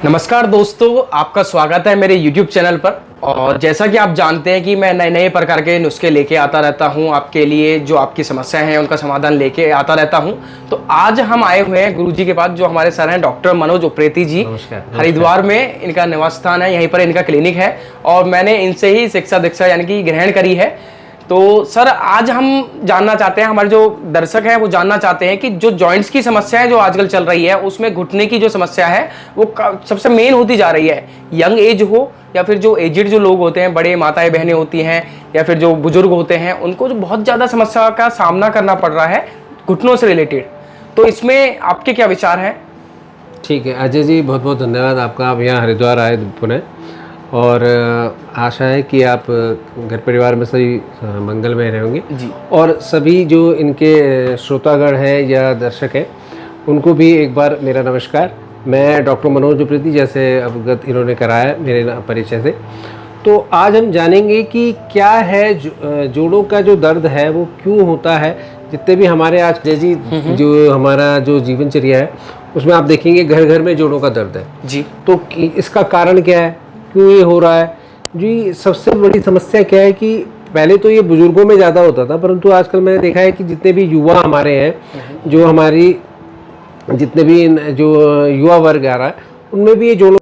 नमस्कार दोस्तों, आपका स्वागत है मेरे YouTube चैनल पर। और जैसा कि आप जानते हैं कि मैं नए नए प्रकार के नुस्खे लेके आता रहता हूं आपके लिए, जो आपकी समस्याएं हैं उनका समाधान लेके आता रहता हूं। तो आज हम आए हुए हैं गुरुजी के पास, जो हमारे सर हैं डॉक्टर मनोज उप्रेती जी। हरिद्वार में इनका निवास स्थान है, यहीं पर इनका क्लिनिक है और मैंने इनसे ही शिक्षा दीक्षा यानी कि ग्रहण करी है। तो सर, आज हम जानना चाहते हैं, हमारे जो दर्शक हैं वो जानना चाहते हैं कि जो जॉइंट्स की समस्याएं जो आजकल चल रही है उसमें घुटने की जो समस्या है वो सबसे मेन होती जा रही है। यंग एज हो या फिर जो एजिड जो लोग होते हैं, बड़े माताएं बहनें होती हैं या फिर जो बुजुर्ग होते हैं, उनको जो बहुत ज़्यादा समस्या का सामना करना पड़ रहा है घुटनों से रिलेटेड। तो इसमें आपके क्या विचार हैं? ठीक है अजय जी, बहुत बहुत धन्यवाद आपका। आप यहाँ हरिद्वार आए पुनः, और आशा है कि आप घर परिवार में सभी मंगलमय रहेंगे जी। और सभी जो इनके श्रोतागण हैं या दर्शक हैं उनको भी एक बार मेरा नमस्कार। मैं डॉक्टर मनोज उप्रेती, जैसे अवगत इन्होंने कराया मेरे परिचय से। तो आज हम जानेंगे कि क्या है जोड़ों का जो दर्द है वो क्यों होता है। जितने भी हमारे आज जी जो हमारा जो जीवनचर्या है उसमें आप देखेंगे घर घर में जोड़ों का दर्द है जी। तो इसका कारण क्या है, क्यों ये हो रहा है जी? सबसे बड़ी समस्या क्या है कि पहले तो ये बुजुर्गों में ज़्यादा होता था, परंतु आजकल मैंने देखा है कि जितने भी युवा हमारे हैं, जो हमारी जितने भी जो युवा वर्ग आ रहा है, उनमें भी ये जोड़ों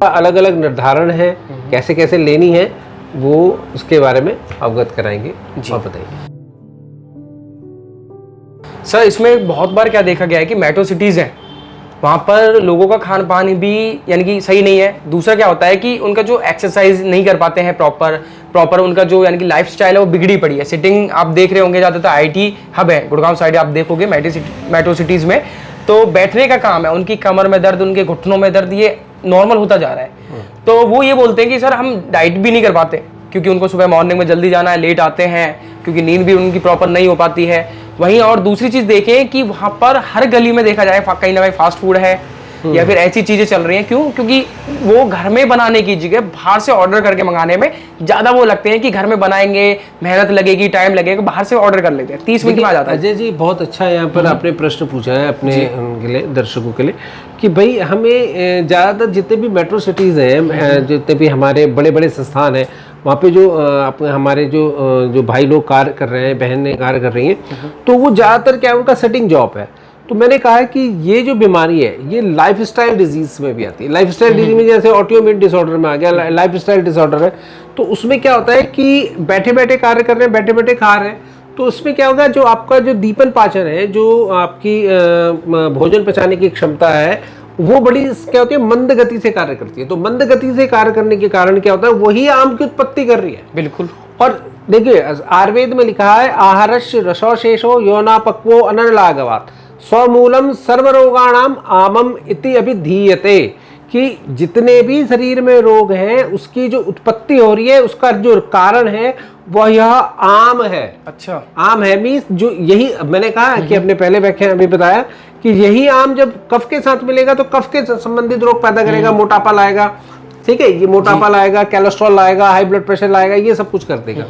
अलग अलग निर्धारण है, कैसे कैसे लेनी है, वो उसके बारे में अवगत कराएंगे। और बताइए सर, इसमें बहुत बार क्या देखा गया है कि मेट्रो सिटीज़ हैं वहाँ पर लोगों का खान पान भी यानी कि सही नहीं है। दूसरा क्या होता है कि उनका जो एक्सरसाइज नहीं कर पाते हैं प्रॉपर उनका जो यानी कि लाइफ स्टाइल है वो बिगड़ी पड़ी है। सिटिंग आप देख रहे होंगे, ज़्यादातर आईटी हब है गुड़गांव साइड, आप देखोगे मेट्रो सिटीज़ में, तो बैठने का काम है, उनकी कमर में दर्द, उनके घुटनों में दर्द, ये नॉर्मल होता जा रहा है। तो वो ये बोलते हैं कि सर हम डाइट भी नहीं कर पाते, क्योंकि उनको सुबह मॉर्निंग में जल्दी जाना है, लेट आते हैं, क्योंकि नींद भी उनकी प्रॉपर नहीं हो पाती है। वहीं और दूसरी चीज़ देखें कि वहाँ पर हर गली में देखा जाए कहीं ना कहीं फास्ट फूड है या फिर ऐसी चीज़ें चल रही हैं। क्यों? क्योंकि वो घर में बनाने की जगह बाहर से ऑर्डर करके मंगाने में ज़्यादा वो लगते हैं कि घर में बनाएंगे, मेहनत लगेगी, टाइम लगेगा, बाहर से ऑर्डर कर लेते हैं, 30 मिनट में आ जाता है। अजय जी बहुत अच्छा यहाँ पर आपने प्रश्न पूछा है अपने उनके लिए, दर्शकों के लिए, कि भाई हमें ज़्यादातर जितने भी मेट्रो सिटीज़ हैं, जितने भी हमारे बड़े बड़े संस्थान हैं, वहाँ पे जो हमारे जो भाई लोग कार्य कर रहे हैं, बहनें कार्य कर रही हैं, तो वो ज़्यादातर क्या है, उनका सेटिंग जॉब है। तो मैंने कहा है कि ये जो बीमारी है ये लाइफस्टाइल डिजीज में भी आती है। लाइफस्टाइल डिजीज में जैसे ऑटोइम्यून डिसऑर्डर में आ गया, लाइफस्टाइल डिसऑर्डर है, तो उसमें क्या होता है कि बैठे बैठे कार्य कर रहे हैं, बैठे बैठे खा रहे हैं, तो उसमें क्या होगा, जो आपका जो दीपन पाचन है, जो आपकी भोजन पचाने की क्षमता है, वो बड़ी क्या होती है, मंद गति से कार्य करती है। तो मंद गति से कार्य करने के कारण क्या होता है, वही आम की उत्पत्ति कर रही है। बिल्कुल। और देखिए आयुर्वेद में लिखा है, आहारस्य रसोशेषो योना पक्वो अनलागवात स्वमूलम सर्वरोगाणाम आमम इति अभिधीयते, कि जितने भी शरीर में रोग हैं उसकी जो उत्पत्ति हो रही है, उसका जो कारण है वह यह आम है। अच्छा, आम है मीन्स जो यही मैंने कहा कि अपने पहले व्याख्यान में बताया कि यही आम जब कफ के साथ मिलेगा तो कफ के संबंधित रोग पैदा करेगा, मोटापा लाएगा, ठीक है, ये मोटापा लाएगा, कोलेस्ट्रॉल लाएगा, हाई ब्लड प्रेशर लाएगा, ये सब कुछ कर देगा,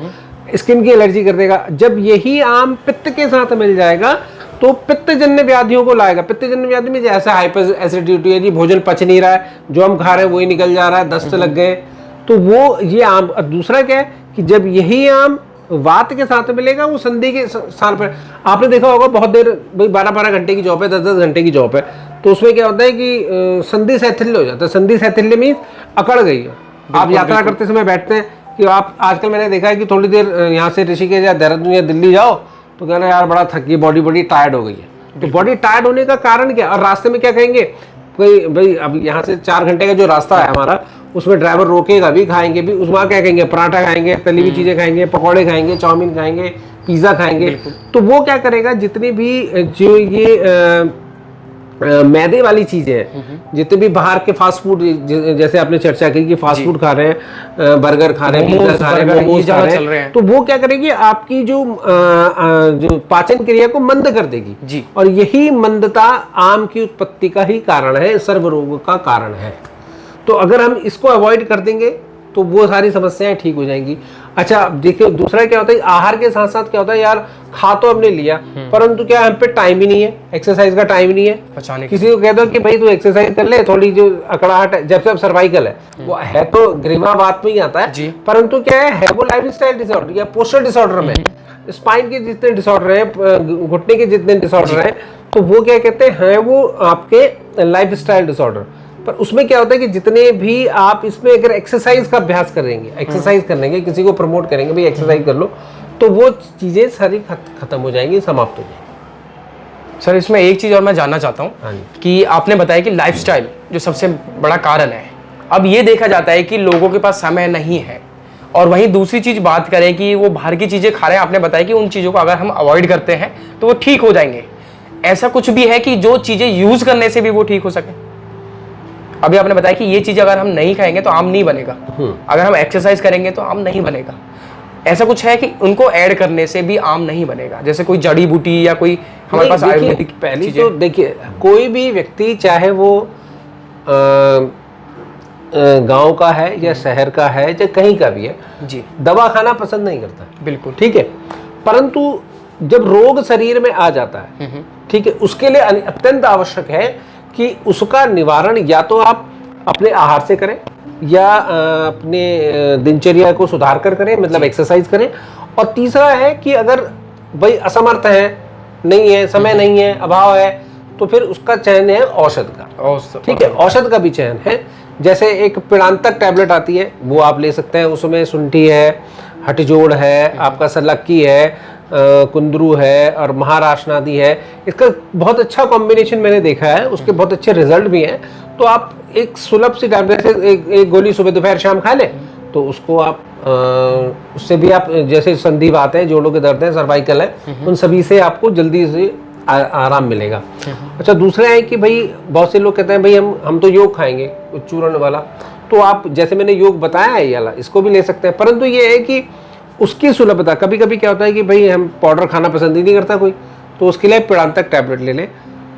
स्किन की एलर्जी कर देगा। जब यही आम पित्त के साथ मिल जाएगा तो पित्तजन्य व्याधियों को लाएगा। पित्तजन्य व्याधि में जैसे हाइपर एसिडिटी है जी, भोजन पच नहीं रहा है, जो हम खा रहे हैं वही निकल जा रहा है, दस्त लग गए, तो वो ये आम। दूसरा क्या है कि जब यही आम वात के साथ मिलेगा, वो संधि के स्थान पर, आपने देखा होगा बहुत देर, भाई 12-12 घंटे की जॉब है, 10-10 घंटे की जॉब है, तो उसमें क्या होता है कि संधि शैथिल्य हो जाता है। संधि शैथिल्य मीन्स अकड़ गई है। आप यात्रा करते समय बैठते हैं कि आप, आजकल मैंने देखा है कि थोड़ी देर यहाँ से ऋषिकेश या देहरादून या दिल्ली जाओ तो कहना यार बड़ा थक गई, बॉडी बड़ी टायर्ड हो गई है। तो बॉडी टायर्ड होने का कारण क्या, और रास्ते में क्या कहेंगे, कोई भाई अब यहाँ से 4 घंटे का जो रास्ता है हमारा, उसमें ड्राइवर रोकेगा भी, खाएंगे भी, उसमें क्या कहेंगे, पराठा खाएंगे, तली हुई चीजें खाएंगे, पकौड़े खाएंगे, चाउमीन खाएंगे, पिज्जा खाएंगे। तो वो क्या करेगा, जितनी भी जो ये मैदे वाली चीजें हैं, जितने भी बाहर के फास्ट फूड, जैसे आपने चर्चा की कि फास्ट फूड खा रहे हैं, बर्गर खा रहे हैं, पिज्जा खा रहे हैं, मोमोज खा रहे हैं, तो वो क्या करेगी, आपकी जो पाचन क्रिया को मंद कर देगी जी। और यही मंदता आम की उत्पत्ति का ही कारण है, सर्वरोग का कारण है। तो अगर हम इसको अवॉइड कर देंगे तो वो सारी समस्याएं ठीक हो जाएंगी। अच्छा देखिए, दूसरा क्या होता है, आहार के साथ साथ क्या होता है, यार खा तो हमने लिया, परंतु क्या हम पे टाइम ही नहीं है, एक्सरसाइज का टाइम नहीं है। पचाने किसी को कह दो कि भाई तू एक्सरसाइज कर ले, थोड़ी जो अकड़ाहट है, जब सर्वाइकल है, वो है तो ग्रीवा बात में ही आता है, परंतु क्या है वो लाइफस्टाइल डिसऑर्डर या पोस्चर डिसऑर्डर में, स्पाइन के जितने डिसऑर्डर हैं, घुटने के जितने डिसऑर्डर हैं, तो वो क्या कहते हैं, वो आपके लाइफस्टाइल डिसऑर्डर। पर उसमें क्या होता है कि जितने भी आप इसमें अगर एक्सरसाइज का अभ्यास करेंगे, एक्सरसाइज करेंगे, किसी को प्रमोट करेंगे भाई एक्सरसाइज कर लो, तो वो चीजें सारी खत्म हो जाएंगी, समाप्त हो जाएंगी। सर इसमें एक चीज़ और मैं जानना चाहता हूँ कि आपने बताया कि लाइफस्टाइल जो सबसे बड़ा कारण है। अब ये देखा जाता है कि लोगों के पास समय नहीं है, और वहीं दूसरी चीज़ बात करें कि वो बाहर की चीज़ें खा रहे हैं, आपने बताया कि उन चीज़ों को अगर हम अवॉइड करते हैं तो वो ठीक हो जाएंगे। ऐसा कुछ भी है कि जो चीज़ें यूज़ करने से भी वो ठीक हो सके? अभी आपने बताया कि ये चीज़ अगर हम नहीं खाएंगे तो आम नहीं बनेगा, अगर हम एक्सरसाइज करेंगे तो आम नहीं बनेगा। ऐसा कुछ है कि उनको ऐड करने से भी आम नहीं बनेगा, जैसे कोई जड़ी बूटी या कोई हमारे पास आयुर्वेदिक? पहली तो देखिए, कोई भी व्यक्ति चाहे वो गांव का है या शहर का है या कहीं का भी है जी, दवा खाना पसंद नहीं करता। बिल्कुल ठीक है, परंतु जब रोग शरीर में आ जाता है, ठीक है, उसके लिए अत्यंत आवश्यक है कि उसका निवारण या तो आप अपने आहार से करें या अपने दिनचर्या को सुधार कर करें, मतलब एक्सरसाइज करें। और तीसरा है कि अगर भाई असमर्थ है, नहीं है, समय नहीं है, अभाव है, तो फिर उसका चयन है औषध का। ठीक है, औषध का भी चयन है। जैसे एक पीड़ांतक टैबलेट आती है, वो आप ले सकते हैं, उसमें शुंठी है, हटजोड़ है, आपका सल्लक्की है, कुंदरू है और महाराष्ट्र आदि है। इसका बहुत अच्छा कॉम्बिनेशन मैंने देखा है, उसके बहुत अच्छे रिजल्ट भी हैं। तो आप एक सुलभ सी टैबलेट से एक गोली सुबह दोपहर शाम खा लें तो उसको आप उससे भी आप जैसे संधिवात है, जोड़ों के दर्द है, सर्वाइकल है, उन सभी से आपको जल्दी से आराम मिलेगा। अच्छा, दूसरा है कि भाई बहुत से लोग कहते हैं भाई हम तो योग खाएंगे चूर्ण वाला, तो आप जैसे मैंने योग बताया है ये वाला, इसको भी ले सकते हैं। परंतु ये है कि उसकी सुलभता, कभी कभी क्या होता है कि भाई हम पाउडर खाना पसंद ही नहीं करता कोई, तो उसके लिए पिड़ांतक टैबलेट ले लें।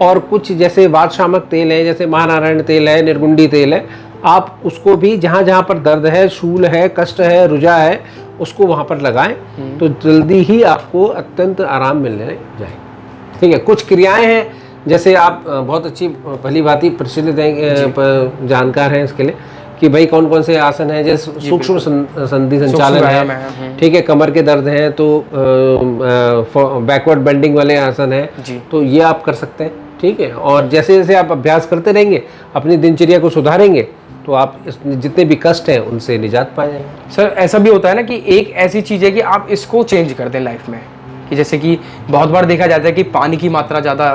और कुछ जैसे वात शामक तेल है, जैसे महानारायण तेल है, निर्गुंडी तेल है, आप उसको भी जहाँ जहाँ पर दर्द है, शूल है, कष्ट है, रुझा है, उसको वहाँ पर लगाएं तो जल्दी ही आपको अत्यंत आराम मिलने जाए। ठीक है, कुछ क्रियाएं हैं जैसे आप बहुत अच्छी भली भांति प्रचलित जानकार हैं इसके लिए कि भाई कौन कौन से आसन हैं, जैसे सूक्ष्म संधि संचालन है, ठीक है, कमर के दर्द हैं तो बैकवर्ड बेंडिंग वाले आसन है, तो ये आप कर सकते हैं। ठीक है, और जैसे जैसे आप अभ्यास करते रहेंगे, अपनी दिनचर्या को सुधारेंगे, तो आप जितने भी कष्ट हैं उनसे निजात पा जाएंगे। सर ऐसा भी होता है ना कि एक ऐसी चीज़ है कि आप इसको चेंज कर दें लाइफ में, कि जैसे कि बहुत बार देखा जाता है कि पानी की मात्रा ज़्यादा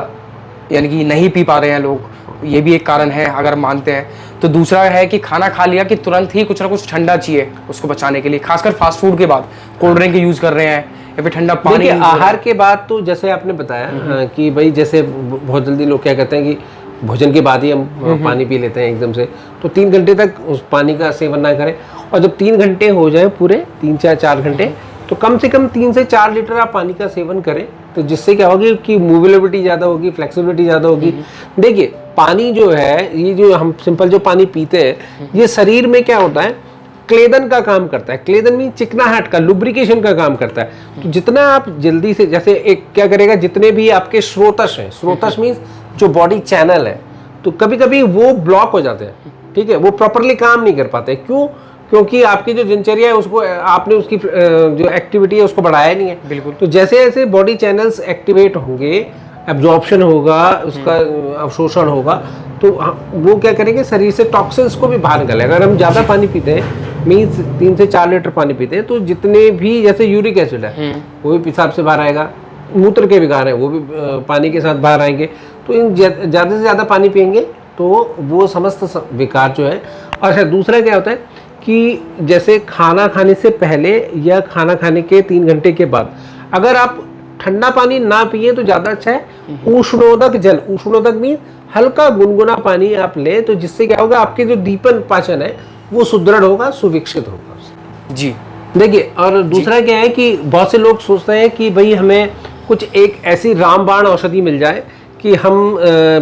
यानी कि नहीं पी पा रहे हैं लोग, ये भी एक कारण है अगर मानते हैं। तो दूसरा है कि खाना खा लिया कि तुरंत ही कुछ ना कुछ ठंडा चाहिए उसको बचाने के लिए, खासकर फास्ट फूड के बाद कोल्ड ड्रिंक यूज़ कर रहे हैं या फिर ठंडा पानी। आहार के बाद तो जैसे आपने बताया कि भाई जैसे बहुत जल्दी लोग क्या कहते हैं कि भोजन के बाद ही हम पानी पी लेते हैं एकदम से, तो 3 घंटे तक उस पानी का सेवन ना करें। और जब 3 घंटे हो जाए पूरे, 3-4 घंटे, तो कम से कम 3 से 4 लीटर आप पानी का सेवन करें, तो जिससे क्या होगी कि मूविलिटी ज़्यादा होगी, फ्लेक्सिबिलिटी ज़्यादा होगी। देखिए पानी जो है, ये जो हम सिंपल जो पानी पीते हैं, ये शरीर में क्या होता है, क्लेदन का काम करता है। क्लेदन मीन चिकनाहट का, लुब्रिकेशन का काम करता है। तो जितना आप जल्दी से, जैसे एक क्या करेगा, जितने भी आपके स्रोतस हैं, स्रोतस मीन्स जो बॉडी चैनल है, तो कभी कभी वो ब्लॉक हो जाते हैं। ठीक है, वो प्रॉपरली काम नहीं कर पाते। क्यों? क्योंकि आपकी जो दिनचर्या है उसको आपने उसकी जो एक्टिविटी है उसको बढ़ाया नहीं है। बिल्कुल। तो जैसे जैसे बॉडी चैनल्स एक्टिवेट होंगे, एब्जॉर्प्शन होगा, उसका अवशोषण होगा, तो वो क्या करेंगे, शरीर से टॉक्सिन्स को भी बाहर निकालेगा। अगर हम ज़्यादा पानी पीते हैं, मीन्स 3 से 4 लीटर पानी पीते हैं, तो जितने भी जैसे यूरिक एसिड है वो भी पेशाब से बाहर आएगा, मूत्र के विकार हैं वो भी पानी के साथ बाहर आएंगे। तो इन ज़्यादा से ज़्यादा पानी पियेंगे तो वो समस्त विकार जो है। और अच्छा, दूसरा क्या होता है कि जैसे खाना खाने से पहले या खाना खाने के 3 घंटे के बाद अगर आप ठंडा पानी ना पिए तो ज़्यादा अच्छा है। उष्णोदक जल, उष्णोदक मीन हल्का गुनगुना पानी आप लें, तो जिससे क्या होगा, आपके जो दीपन पाचन है वो सुदृढ़ होगा, सुविकसित होगा। जी देखिए, और दूसरा क्या है कि बहुत से लोग सोचते हैं कि भाई हमें कुछ एक ऐसी रामबाण औषधि मिल जाए कि हम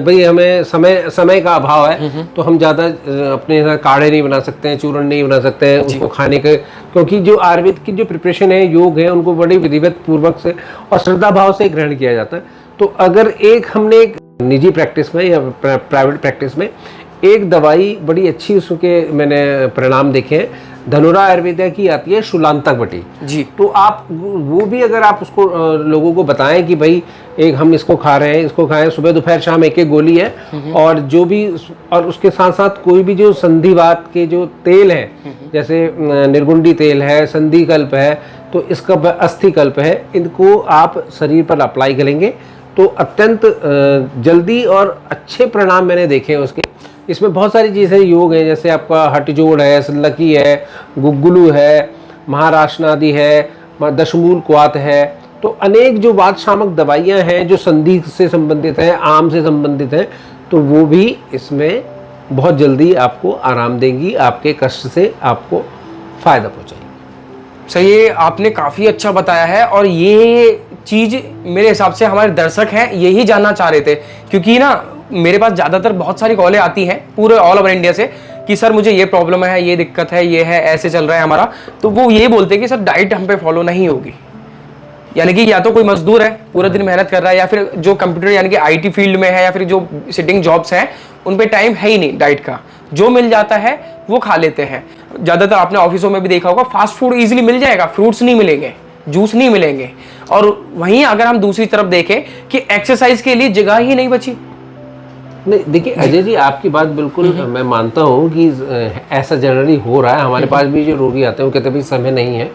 भाई हमें समय का अभाव है, तो हम ज़्यादा अपने काढ़े नहीं बना सकते हैं, चूर्ण नहीं बना सकते हैं उसको खाने के, क्योंकि जो आयुर्वेद की जो प्रिपरेशन है, योग है, उनको बड़ी विधिवत पूर्वक से और श्रद्धा भाव से ग्रहण किया जाता है। तो अगर हमने एक निजी प्रैक्टिस में या प्राइवेट प्रैक्टिस में एक दवाई बड़ी अच्छी, उसके मैंने परिणाम देखे हैं, धनुरा आयुर्वेदा की आती है शूलांतक बटी जी। तो आप वो भी अगर आप उसको लोगों को बताएं कि भाई एक हम इसको खा रहे हैं, इसको खाएं, सुबह दोपहर शाम एक गोली है, और जो भी, और उसके साथ साथ कोई भी जो संधिवात के जो तेल है, जैसे निर्गुंडी तेल है, संधिकल्प है, तो इसका अस्थिकल्प है, इनको आप शरीर पर अप्लाई करेंगे तो अत्यंत जल्दी और अच्छे परिणाम मैंने देखे हैं उसके। इसमें बहुत सारी चीज़ें योग है, जैसे आपका हटजोड़ है, सल्लकी है, गुग्गुलू है, महाराष्ट्र आदि है, दशमूल क्वाथ है, तो अनेक जो वात शामक दवाइयाँ हैं जो संधि से संबंधित हैं, आम से संबंधित हैं, तो वो भी इसमें बहुत जल्दी आपको आराम देंगी, आपके कष्ट से आपको फ़ायदा पहुँचाएगी। सर ये आपने काफ़ी अच्छा बताया है, और ये चीज़ मेरे हिसाब से हमारे दर्शक हैं यही जानना चाह रहे थे, क्योंकि ना मेरे पास ज़्यादातर बहुत सारी कॉलें आती हैं पूरे ऑल ओवर इंडिया से कि सर मुझे ये प्रॉब्लम है, ये दिक्कत है, ये है, ऐसे चल रहा है हमारा। तो वो ये बोलते हैं कि सर डाइट हम पे फॉलो नहीं होगी, यानी कि या तो कोई मजदूर है पूरा दिन मेहनत कर रहा है, या फिर जो कंप्यूटर यानी कि IT फील्ड में है, या फिर जो सिटिंग जॉब्स हैं उन पे टाइम है ही नहीं डाइट का, जो मिल जाता है वो खा लेते हैं। ज़्यादातर आपने ऑफिसों में भी देखा होगा, फास्ट फूड ईजिली मिल जाएगा, फ्रूट्स नहीं मिलेंगे, जूस नहीं मिलेंगे। और वहीं अगर हम दूसरी तरफ देखें कि एक्सरसाइज के लिए जगह ही नहीं बची। नहीं, देखिए अजय जी, आपकी बात बिल्कुल मैं मानता हूँ कि ऐसा जनरली हो रहा है। हमारे पास भी जो रोगी आते हैं वो कहते हैं भाई समय नहीं है,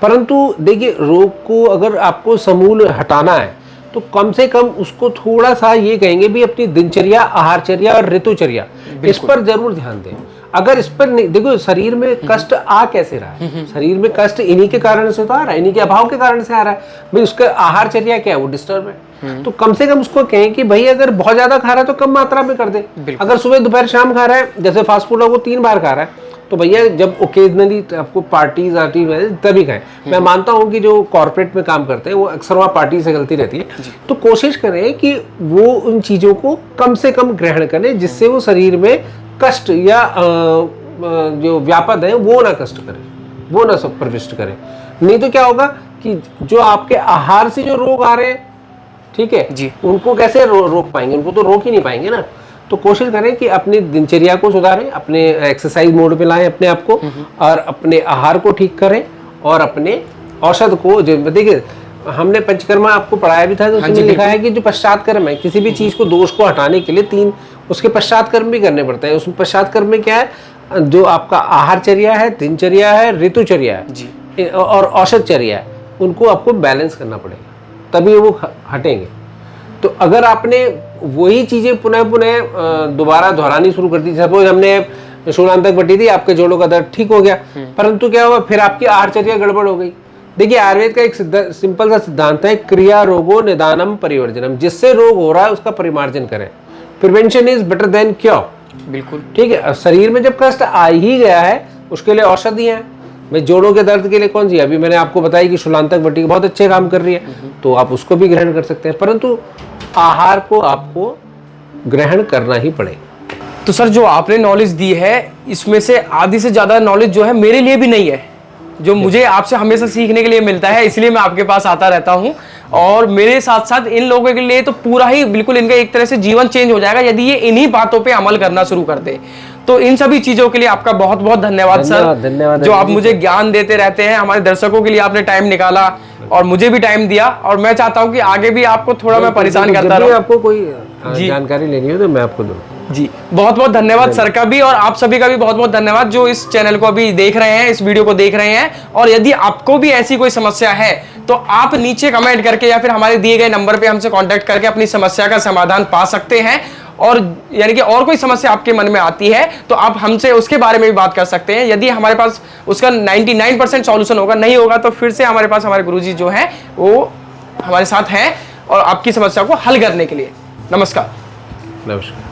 परंतु देखिए, रोग को अगर आपको समूल हटाना है तो कम से कम उसको थोड़ा सा ये कहेंगे भी अपनी दिनचर्या, आहारचर्या और ऋतुचर्या, इस पर जरूर ध्यान दें। अगर इस पर नहीं, देखो शरीर में कष्ट आ कैसे रहा है, शरीर में कष्ट इन्हीं के कारण से तो आ रहा है, इन्हीं के अभाव के कारण से आ रहा है भाई। उसका आहारचर्या क्या है, वो डिस्टर्ब है। तो कम से कम उसको कहें कि भाई अगर बहुत ज्यादा खा रहा है तो कम मात्रा में कर दे। अगर सुबह दोपहर शाम खा रहा है, जैसे फास्ट फूड है वो 3 बार खा रहा है, तो भैया जब ओकेजनली आपको पार्टीज आती है तभी खाएं। मैं मानता हूं कि जो कॉर्पोरेट में काम करते हैं वो अक्सर वहाँ पार्टी से गलती रहती है, तो कोशिश करें कि वो उन चीज़ों को कम से कम ग्रहण करें जिससे वो शरीर में कष्ट या जो व्यापद है वो ना कष्ट करे, वो ना सब प्रविष्ट करे। नहीं तो क्या होगा कि जो आपके आहार से जो रोग आ रहे हैं, ठीक है जी, उनको कैसे रोक पाएंगे, उनको तो रोक ही नहीं पाएंगे ना। तो कोशिश करें कि अपनी दिनचर्या को सुधारें, अपने एक्सरसाइज मोड पे लाएं अपने आप को, और अपने आहार को ठीक करें, और अपने औषध को, जो देखिए हमने पंचकर्मा आपको पढ़ाया भी था, तो उसमें लिखा है कि जो पश्चात कर्म है किसी भी चीज को, दोष को हटाने के लिए 3 उसके पश्चात कर्म भी करने पड़ते हैं। उसमें पश्चात कर्म में क्या है, जो आपका आहारचर्या है, दिनचर्या है, ऋतुचर्या है जी, और औषधचर्या है, उनको आपको बैलेंस करना पड़ेगा, तभी वो हटेंगे। तो अगर आपने वही चीजें पुनः पुनः दोबारा दोहरानी शुरू कर दी, सपोज हमने शूलांतक बटी थी, आपके जोड़ों का दर्द ठीक हो गया, परंतु क्या हुआ, फिर आपकी आहारचर्या गड़बड़ हो गई। देखिए आयुर्वेद का एक सिंपल सा सिद्धांत है, क्रिया रोगो निदानम परिवर्जनम, जिससे रोग हो रहा है उसका परिमार्जन करें। Prevention is better than cure. बिल्कुल ठीक है। शरीर में जब कष्ट आ ही गया है उसके लिए औषधि है। मैं जोड़ों के दर्द के लिए कौन सी, अभी मैंने आपको बताई कि शूलांतक बटी बहुत अच्छे काम कर रही है, तो आप उसको भी ग्रहण कर सकते हैं, परंतु आहार को आपको ग्रहण करना ही पड़ेगा। तो सर जो आपने नॉलेज दी है इसमें से आधी से ज्यादा नॉलेज जो है मेरे लिए भी नहीं है, जो मुझे आपसे हमेशा सीखने के लिए मिलता है, इसलिए मैं आपके पास आता रहता हूं। और मेरे साथ साथ इन लोगों के लिए तो पूरा ही बिल्कुल इनका एक तरह से जीवन चेंज हो जाएगा यदि ये इन्हीं बातों पे अमल करना शुरू कर दे। तो इन सभी चीजों के लिए आपका बहुत बहुत धन्यवाद सर, धन्यवाद जो आप मुझे ज्ञान देते रहते हैं। हमारे दर्शकों के लिए आपने टाइम निकाला और मुझे भी टाइम दिया, और मैं चाहता हूं कि आगे भी आपको थोड़ा मैं परेशान करता रहूं। आपको कोई जानकारी लेनी हो तो मैं आपको दूं। जी बहुत बहुत धन्यवाद सर का भी, और आप सभी का भी बहुत बहुत धन्यवाद जो इस चैनल को अभी देख रहे हैं, इस वीडियो को देख रहे हैं। और यदि आपको भी ऐसी कोई समस्या है तो आप नीचे कमेंट करके या फिर हमारे दिए गए नंबर पे हमसे कांटेक्ट करके अपनी समस्या का समाधान पा सकते हैं। और यानी कि और कोई समस्या आपके मन में आती है तो आप हमसे उसके बारे में भी बात कर सकते हैं। यदि हमारे पास उसका 99% सॉल्यूशन होगा, नहीं होगा तो फिर से हमारे पास हमारे गुरुजी जो हैं वो हमारे साथ हैं और आपकी समस्या को हल करने के लिए। नमस्कार। नमस्कार।